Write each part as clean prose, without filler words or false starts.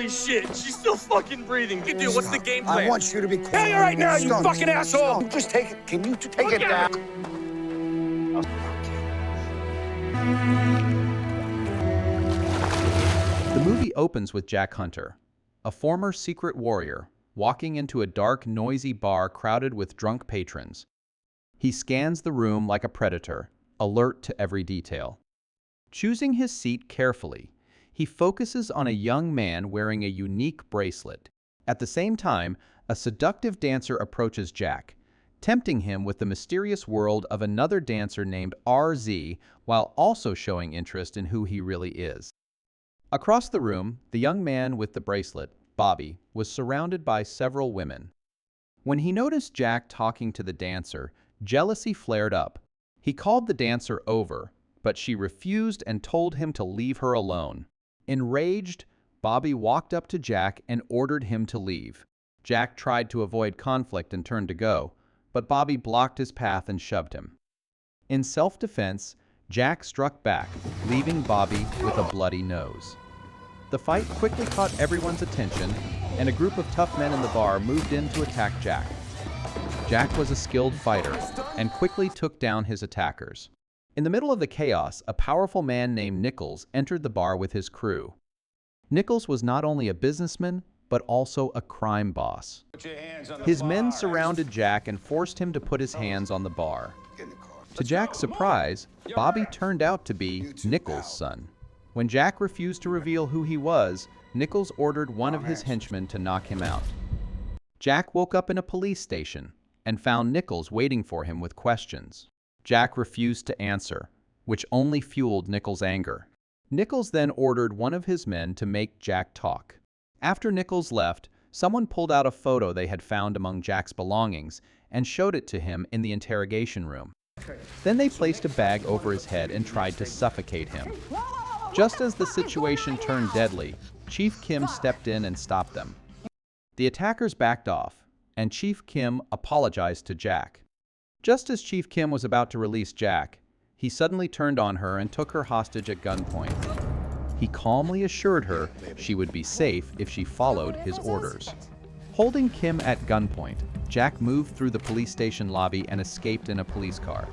Holy shit, she's still fucking breathing. Dude, what's the game plan? I want you to be quiet. Tell you right now, you Stop. fucking asshole! Stop. Just take it. Can you take it down? The movie opens with Jack Hunter, a former secret warrior, walking into a dark, noisy bar crowded with drunk patrons. He scans the room like a predator, alert to every detail. Choosing his seat carefully, he focuses on a young man wearing a unique bracelet. At the same time, a seductive dancer approaches Jack, tempting him with the mysterious world of another dancer named RZ, while also showing interest in who he really is. Across the room, the young man with the bracelet, Bobby, was surrounded by several women. When he noticed Jack talking to the dancer, jealousy flared up. He called the dancer over, but she refused and told him to leave her alone. Enraged, Bobby walked up to Jack and ordered him to leave. Jack tried to avoid conflict and turned to go, but Bobby blocked his path and shoved him. In self-defense, Jack struck back, leaving Bobby with a bloody nose. The fight quickly caught everyone's attention, and a group of tough men in the bar moved in to attack Jack. Jack was a skilled fighter and quickly took down his attackers. In the middle of the chaos, a powerful man named Nichols entered the bar with his crew. Nichols was not only a businessman, but also a crime boss. His men surrounded Jack and forced him to put his hands on the bar. To Jack's surprise, Bobby turned out to be Nichols' son. When Jack refused to reveal who he was, Nichols ordered one of his henchmen to knock him out. Jack woke up in a police station and found Nichols waiting for him with questions. Jack refused to answer, which only fueled Nichols' anger. Nichols then ordered one of his men to make Jack talk. After Nichols left, someone pulled out a photo they had found among Jack's belongings and showed it to him in the interrogation room. Then they placed a bag over his head and tried to suffocate him. Just as the situation turned deadly, Chief Kim stepped in and stopped them. The attackers backed off, and Chief Kim apologized to Jack. Just as Chief Kim was about to release Jack, he suddenly turned on her and took her hostage at gunpoint. He calmly assured her she would be safe if she followed his orders. Holding Kim at gunpoint, Jack moved through the police station lobby and escaped in a police car.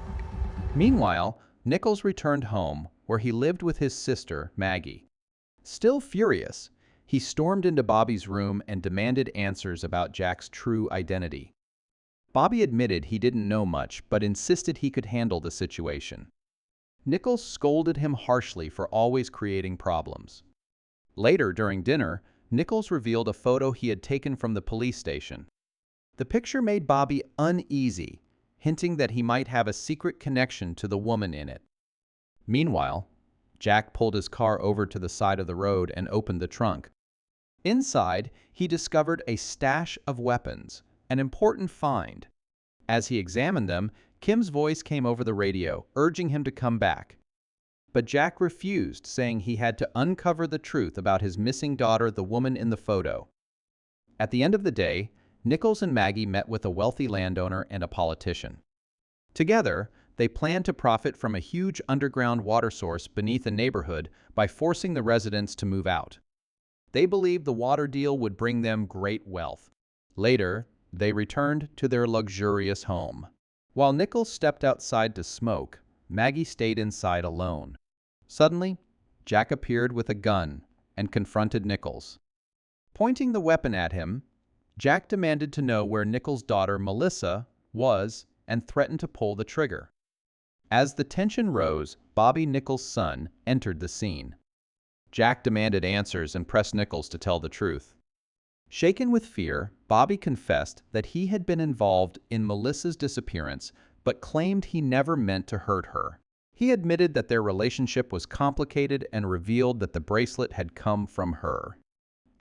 Meanwhile, Nichols returned home, where he lived with his sister, Maggie. Still furious, he stormed into Bobby's room and demanded answers about Jack's true identity. Bobby admitted he didn't know much, but insisted he could handle the situation. Nichols scolded him harshly for always creating problems. Later, during dinner, Nichols revealed a photo he had taken from the police station. The picture made Bobby uneasy, hinting that he might have a secret connection to the woman in it. Meanwhile, Jack pulled his car over to the side of the road and opened the trunk. Inside, he discovered a stash of weapons, an important find. As he examined them, Kim's voice came over the radio, urging him to come back. But Jack refused, saying he had to uncover the truth about his missing daughter, the woman in the photo. At the end of the day, Nichols and Maggie met with a wealthy landowner and a politician. Together, they planned to profit from a huge underground water source beneath a neighborhood by forcing the residents to move out. They believed the water deal would bring them great wealth. Later, they returned to their luxurious home. While Nichols stepped outside to smoke, Maggie stayed inside alone. Suddenly, Jack appeared with a gun and confronted Nichols. Pointing the weapon at him, Jack demanded to know where Nichols' daughter, Melissa, was and threatened to pull the trigger. As the tension rose, Bobby, Nichols' son, entered the scene. Jack demanded answers and pressed Nichols to tell the truth. Shaken with fear, Bobby confessed that he had been involved in Melissa's disappearance, but claimed he never meant to hurt her. He admitted that their relationship was complicated and revealed that the bracelet had come from her.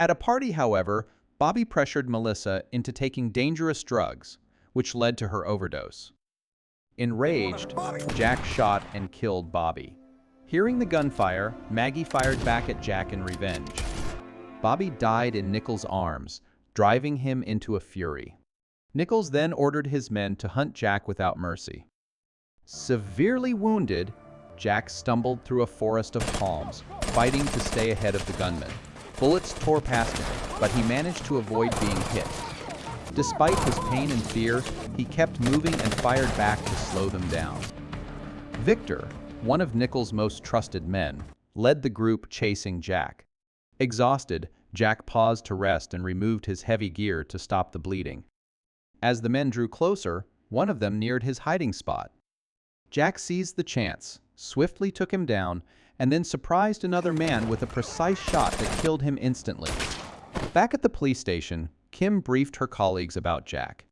At a party, however, Bobby pressured Melissa into taking dangerous drugs, which led to her overdose. Enraged, Jack shot and killed Bobby. Hearing the gunfire, Maggie fired back at Jack in revenge. Bobby died in Nichols' arms, driving him into a fury. Nichols then ordered his men to hunt Jack without mercy. Severely wounded, Jack stumbled through a forest of palms, fighting to stay ahead of the gunmen. Bullets tore past him, but he managed to avoid being hit. Despite his pain and fear, he kept moving and fired back to slow them down. Victor, one of Nichols' most trusted men, led the group chasing Jack. Exhausted, Jack paused to rest and removed his heavy gear to stop the bleeding. As the men drew closer, one of them neared his hiding spot. Jack seized the chance, swiftly took him down, and then surprised another man with a precise shot that killed him instantly. Back at the police station, Kim briefed her colleagues about Jack.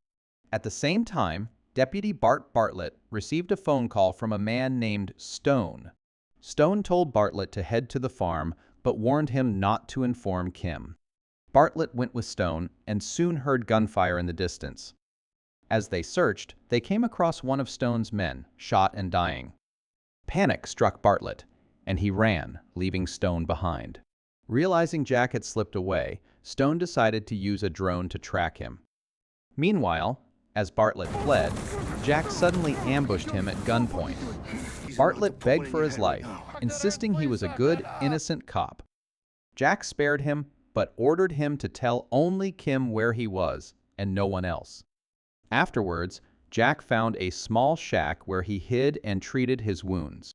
At the same time, Deputy Bart Bartlett received a phone call from a man named Stone. Stone told Bartlett to head to the farm, but warned him not to inform Kim. Bartlett went with Stone and soon heard gunfire in the distance. As they searched, they came across one of Stone's men, shot and dying. Panic struck Bartlett, and he ran, leaving Stone behind. Realizing Jack had slipped away, Stone decided to use a drone to track him. Meanwhile, as Bartlett fled, Jack suddenly ambushed him at gunpoint. Bartlett begged for his life, insisting he was a good, innocent cop. Jack spared him, but ordered him to tell only Kim where he was, and no one else. Afterwards, Jack found a small shack where he hid and treated his wounds.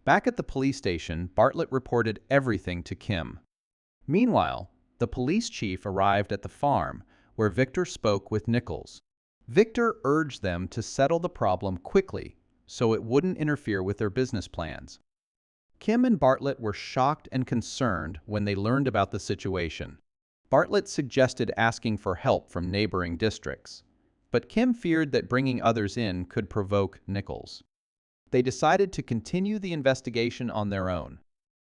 Back at the police station, Bartlett reported everything to Kim. Meanwhile, the police chief arrived at the farm, where Victor spoke with Nichols. Victor urged them to settle the problem quickly, so it wouldn't interfere with their business plans. Kim and Bartlett were shocked and concerned when they learned about the situation. Bartlett suggested asking for help from neighboring districts, but Kim feared that bringing others in could provoke Nichols. They decided to continue the investigation on their own.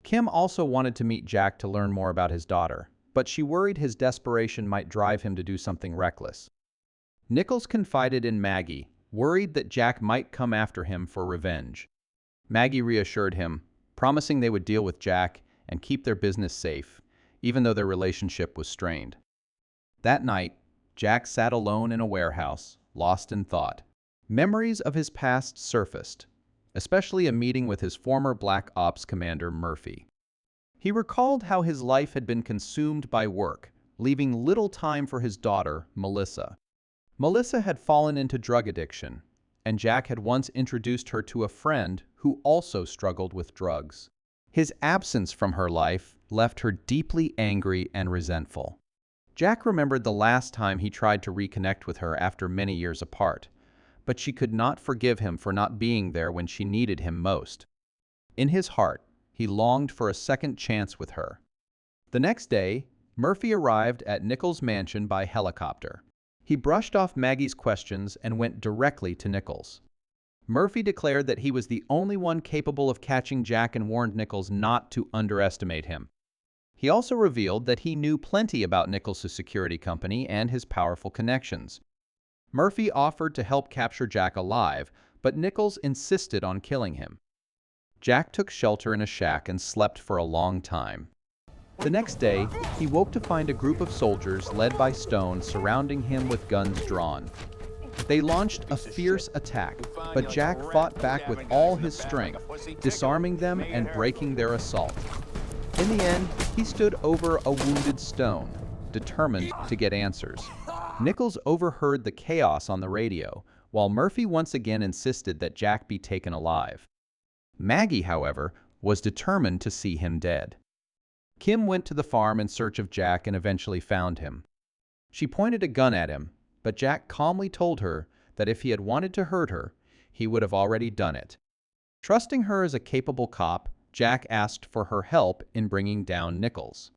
Kim also wanted to meet Jack to learn more about his daughter, but she worried his desperation might drive him to do something reckless. Nichols confided in Maggie, worried that Jack might come after him for revenge. Maggie reassured him, promising they would deal with Jack and keep their business safe, even though their relationship was strained. That night, Jack sat alone in a warehouse, lost in thought. Memories of his past surfaced, especially a meeting with his former Black Ops commander, Murphy. He recalled how his life had been consumed by work, leaving little time for his daughter, Melissa. Melissa had fallen into drug addiction, and Jack had once introduced her to a friend who also struggled with drugs. His absence from her life left her deeply angry and resentful. Jack remembered the last time he tried to reconnect with her after many years apart, but she could not forgive him for not being there when she needed him most. In his heart, he longed for a second chance with her. The next day, Murphy arrived at Nichols' mansion by helicopter. He brushed off Maggie's questions and went directly to Nichols. Murphy declared that he was the only one capable of catching Jack and warned Nichols not to underestimate him. He also revealed that he knew plenty about Nichols' security company and his powerful connections. Murphy offered to help capture Jack alive, but Nichols insisted on killing him. Jack took shelter in a shack and slept for a long time. The next day, he woke to find a group of soldiers led by Stone surrounding him with guns drawn. They launched a fierce attack, but Jack fought back with all his strength, disarming them and breaking their assault. In the end, he stood over a wounded Stone, determined to get answers. Nichols overheard the chaos on the radio, while Murphy once again insisted that Jack be taken alive. Maggie, however, was determined to see him dead. Kim went to the farm in search of Jack and eventually found him. She pointed a gun at him, but Jack calmly told her that if he had wanted to hurt her, he would have already done it. Trusting her as a capable cop, Jack asked for her help in bringing down Nichols.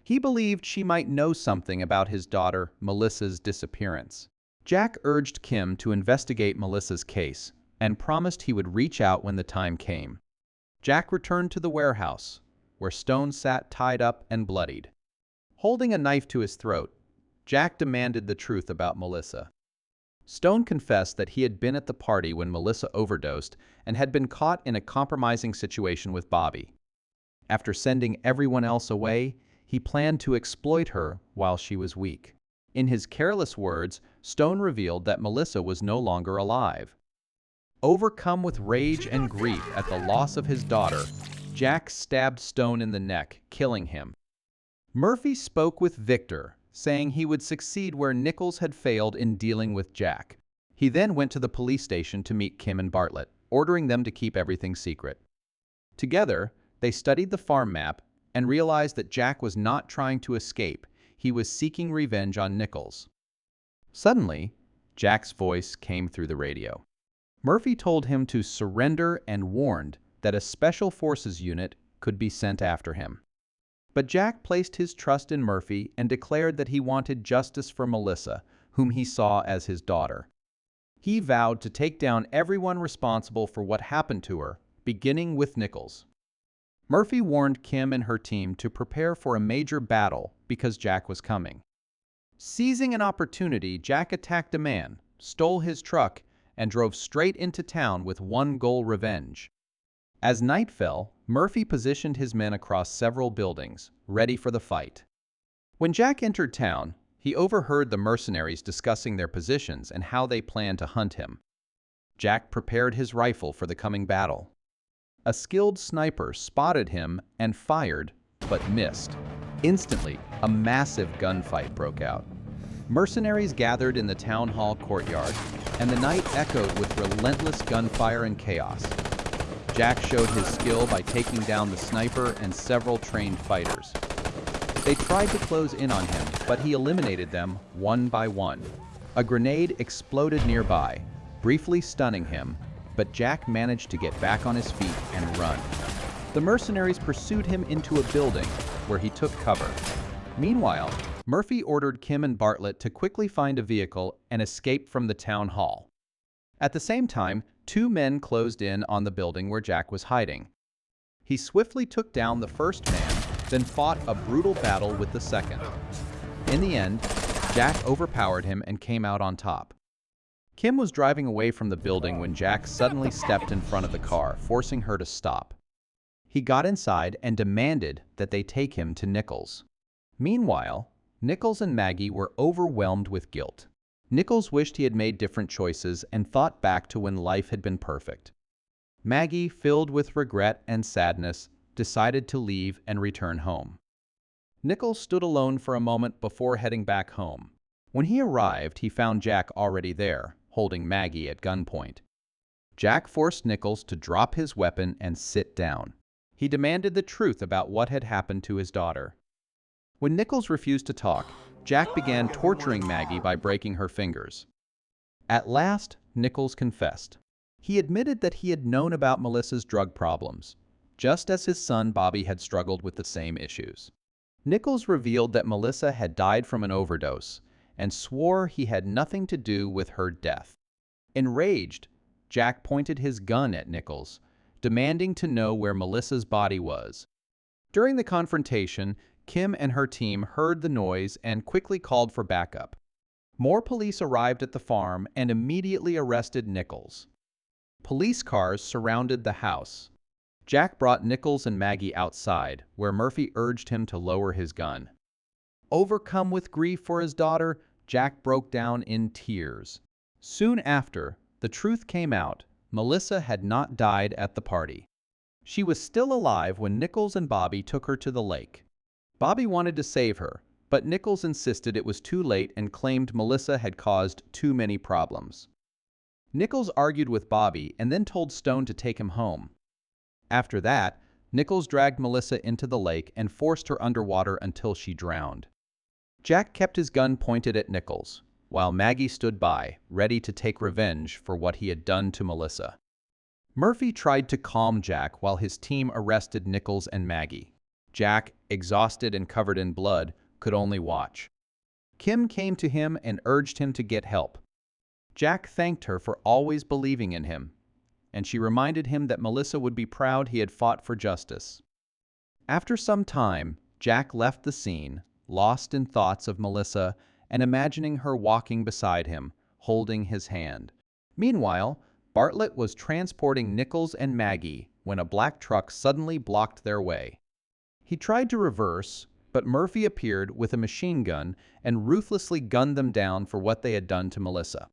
He believed she might know something about his daughter, Melissa's disappearance. Jack urged Kim to investigate Melissa's case and promised he would reach out when the time came. Jack returned to the warehouse, where Stone sat tied up and bloodied. Holding a knife to his throat, Jack demanded the truth about Melissa. Stone confessed that he had been at the party when Melissa overdosed and had been caught in a compromising situation with Bobby. After sending everyone else away, he planned to exploit her while she was weak. In his careless words, Stone revealed that Melissa was no longer alive. Overcome with rage and grief at the loss of his daughter, Jack stabbed Stone in the neck, killing him. Murphy spoke with Victor, saying he would succeed where Nichols had failed in dealing with Jack. He then went to the police station to meet Kim and Bartlett, ordering them to keep everything secret. Together, they studied the farm map and realized that Jack was not trying to escape. He was seeking revenge on Nichols. Suddenly, Jack's voice came through the radio. Murphy told him to surrender and warned that a special forces unit could be sent after him. But Jack placed his trust in Murphy and declared that he wanted justice for Melissa, whom he saw as his daughter. He vowed to take down everyone responsible for what happened to her, beginning with Nichols. Murphy warned Kim and her team to prepare for a major battle because Jack was coming. Seizing an opportunity, Jack attacked a man, stole his truck, and drove straight into town with one goal: revenge. As night fell, Murphy positioned his men across several buildings, ready for the fight. When Jack entered town, he overheard the mercenaries discussing their positions and how they planned to hunt him. Jack prepared his rifle for the coming battle. A skilled sniper spotted him and fired, but missed. Instantly, a massive gunfight broke out. Mercenaries gathered in the town hall courtyard, and the night echoed with relentless gunfire and chaos. Jack showed his skill by taking down the sniper and several trained fighters. They tried to close in on him, but he eliminated them one by one. A grenade exploded nearby, briefly stunning him, but Jack managed to get back on his feet and run. The mercenaries pursued him into a building, where he took cover. Meanwhile, Murphy ordered Kim and Bartlett to quickly find a vehicle and escape from the town hall. At the same time, two men closed in on the building where Jack was hiding. He swiftly took down the first man, then fought a brutal battle with the second. In the end, Jack overpowered him and came out on top. Kim was driving away from the building when Jack suddenly stepped in front of the car, forcing her to stop. He got inside and demanded that they take him to Nichols. Meanwhile, Nichols and Maggie were overwhelmed with guilt. Nichols wished he had made different choices and thought back to when life had been perfect. Maggie, filled with regret and sadness, decided to leave and return home. Nichols stood alone for a moment before heading back home. When he arrived, he found Jack already there, holding Maggie at gunpoint. Jack forced Nichols to drop his weapon and sit down. He demanded the truth about what had happened to his daughter. When Nichols refused to talk, Jack began torturing Maggie by breaking her fingers. At last, Nichols confessed. He admitted that he had known about Melissa's drug problems, just as his son Bobby had struggled with the same issues. Nichols revealed that Melissa had died from an overdose and swore he had nothing to do with her death. Enraged, Jack pointed his gun at Nichols, demanding to know where Melissa's body was. During the confrontation, Kim and her team heard the noise and quickly called for backup. More police arrived at the farm and immediately arrested Nichols. Police cars surrounded the house. Jack brought Nichols and Maggie outside, where Murphy urged him to lower his gun. Overcome with grief for his daughter, Jack broke down in tears. Soon after, the truth came out. Melissa had not died at the party. She was still alive when Nichols and Bobby took her to the lake. Bobby wanted to save her, but Nichols insisted it was too late and claimed Melissa had caused too many problems. Nichols argued with Bobby and then told Stone to take him home. After that, Nichols dragged Melissa into the lake and forced her underwater until she drowned. Jack kept his gun pointed at Nichols, while Maggie stood by, ready to take revenge for what he had done to Melissa. Murphy tried to calm Jack while his team arrested Nichols and Maggie. Jack, exhausted and covered in blood, could only watch. Kim came to him and urged him to get help. Jack thanked her for always believing in him, and she reminded him that Melissa would be proud he had fought for justice. After some time, Jack left the scene, lost in thoughts of Melissa and imagining her walking beside him, holding his hand. Meanwhile, Bartlett was transporting Nichols and Maggie when a black truck suddenly blocked their way. He tried to reverse, but Murphy appeared with a machine gun and ruthlessly gunned them down for what they had done to Melissa.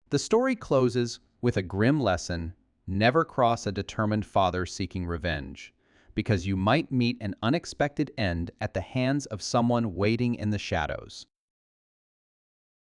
The story closes with a grim lesson: never cross a determined father seeking revenge. because you might meet an unexpected end at the hands of someone waiting in the shadows.